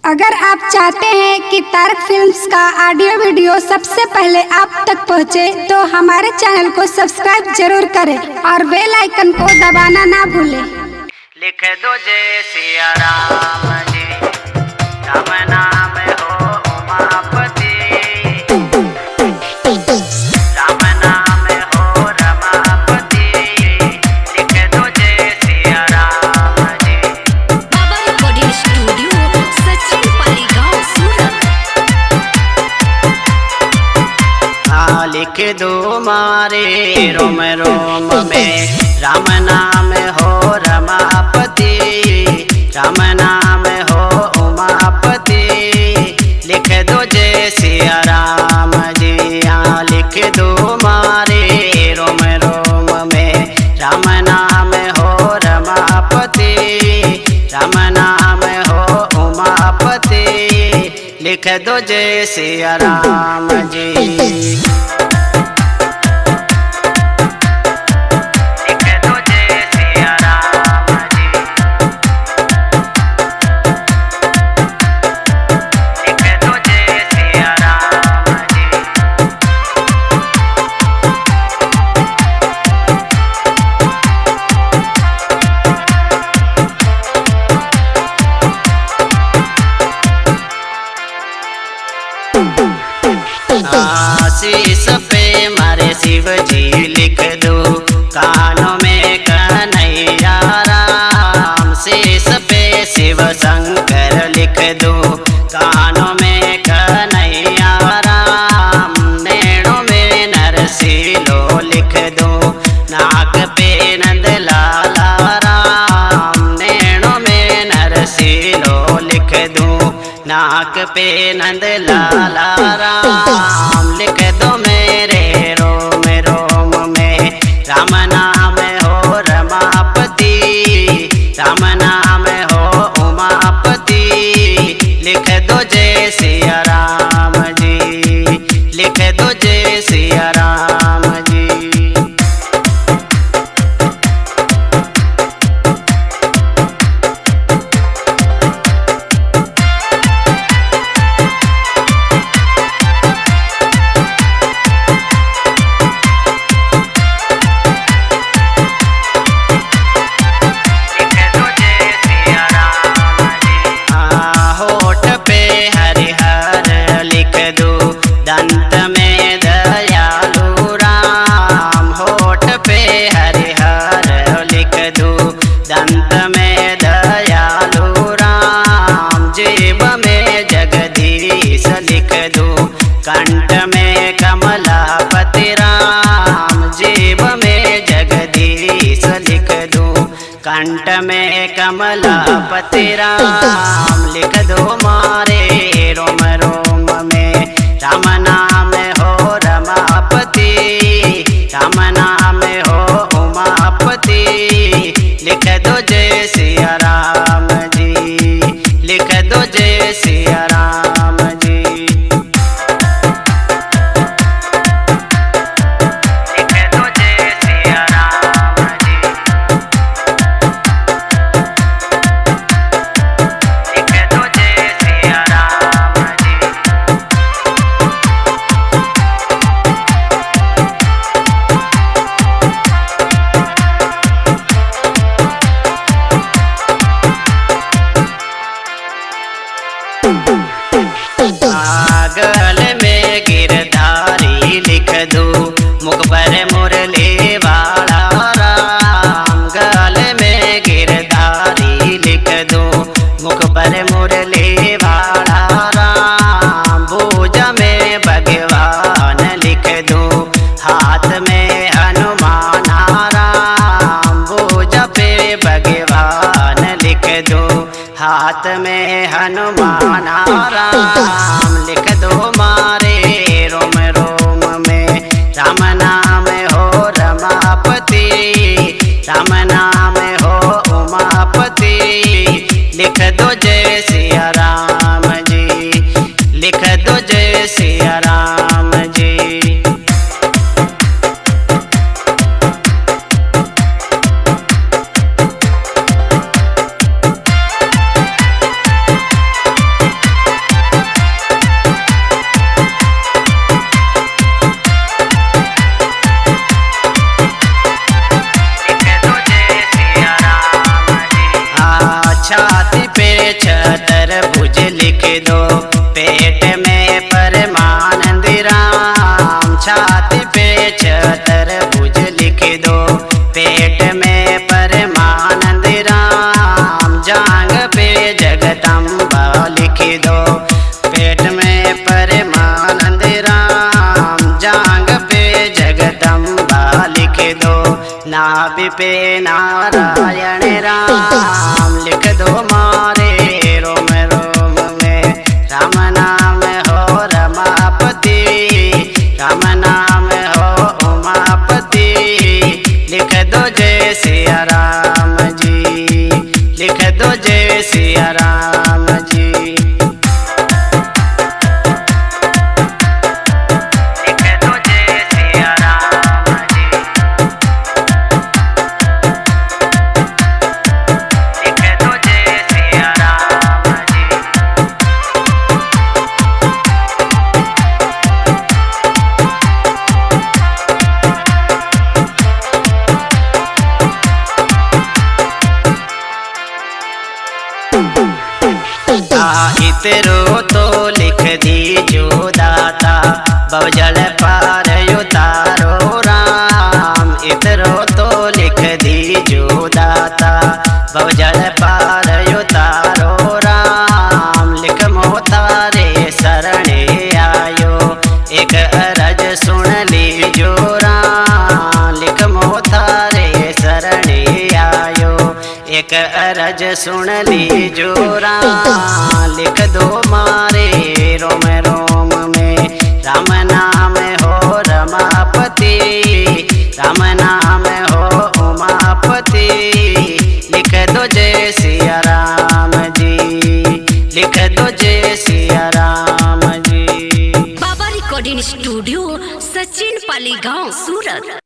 अगर आप चाहते हैं कि तारक फिल्म्स का ऑडियो वीडियो सबसे पहले आप तक पहुंचे, तो हमारे चैनल को सब्सक्राइब जरूर करें और बेल आइकन को दबाना ना भूलें। लिख दो जय सिया राम जी, राम नाम हो उमापति, राम नाम हो रमापति, लिख दो जय सिया राम जी। बाबा रिकॉर्डिंग स्टूडियो सचिन पाली गांव सूरत। लिख दो मारे रोम रोम में राम नाम हो रमापति, राम नाम हो उमापति, लिख दो जय सिया राम जी। लिख दो मारे रोम रोम में राम नाम हो रमापति, राम नाम हो उमापति, लिख दो जय सिया राम जी। शीश पे मारे शिव जी लिख दो, कानों में कन्हैया राम। शीश पे शिव शंकर लिख दो, कानों में कन्हैया राम। नैनों में नरसिलो लिख दो, नाक पे नंद लाला राम। नैनों में नरसिलो लिख दो, नाक पे नंद लाला राम। लिख दो मेरे रोम रोम में राम नाम हो रमापति, राम नाम हो उमापति, लिख दो जय सिया राम जी, लिख दो जय सिया राम जी। दंत में दयालु राम, होठ पे हरिहर लिख दो, दंत में दयालु राम। जेब में जगदीश लिख दो, कंठ में कमलापति राम। जेब में जगदीश लिख दो, कंठ में कमलापति राम। लिख दो मारे रोम रोम में राम नाम हो रमापति, राम नाम हो उमापति, लिख दो जय सिया राम जी, लिख दो जय सिया राम जी। लिख दो जय सिया राम जी, लिख दो जय सिया राम जी। गल में गिरधारी लिख दो, मुख पर मुरली वाला राम। गल में गिरधारी लिख दो, मुख पर मुरली वाला राम। भुजा में भगवान लिख दो, हाथ में हनुमान राम। भुजा पे भगवान लिख दो, हाथ में हनुमान राम। लिख दो मारे रोम रोम में राम नाम हो रमापति, राम नाम हो उमापति, लिख दो जय सिया राम जी, लिख दो जय सिया राम जी। दो। पेट में परमानंद राम, छाती पे तरबूज लिख दो। पेट में परमानंद राम, जांग पे जगदम्बा लिख दो। पेट में परमानंद राम, जांग पे जगदम्बा लिख दो। नाभि पे नारायण राम लिख दो मारे रोम रोम में। राम नाम हो रमापति, राम नाम हो उमापति, लिख दो जय सिया राम जी, लिख दो जय सिया राम जी। लिख दो जय सिया राम जी, लिख दो जय सिया राम जी। इतरो तो लिख दीजो दाता, बवजल पार उतारो राम। इतरो तो लिख दीजो दाता, बवजल पार उतारो राम। लिख मोतारे शरणे आयो, एक अरज सुन लीजो राम। लिख मोतारे शरणे आयो, एक अरज सुन लीजो राम। लिख दो मारे रोम रोम में, राम नाम हो रमापति, राम नाम हो उमापति, लिख दो जय सिया राम जी, लिख दो जय सिया राम जी। बाबा रिकॉर्डिंग स्टूडियो, सचिन पाली गांव, सूरत।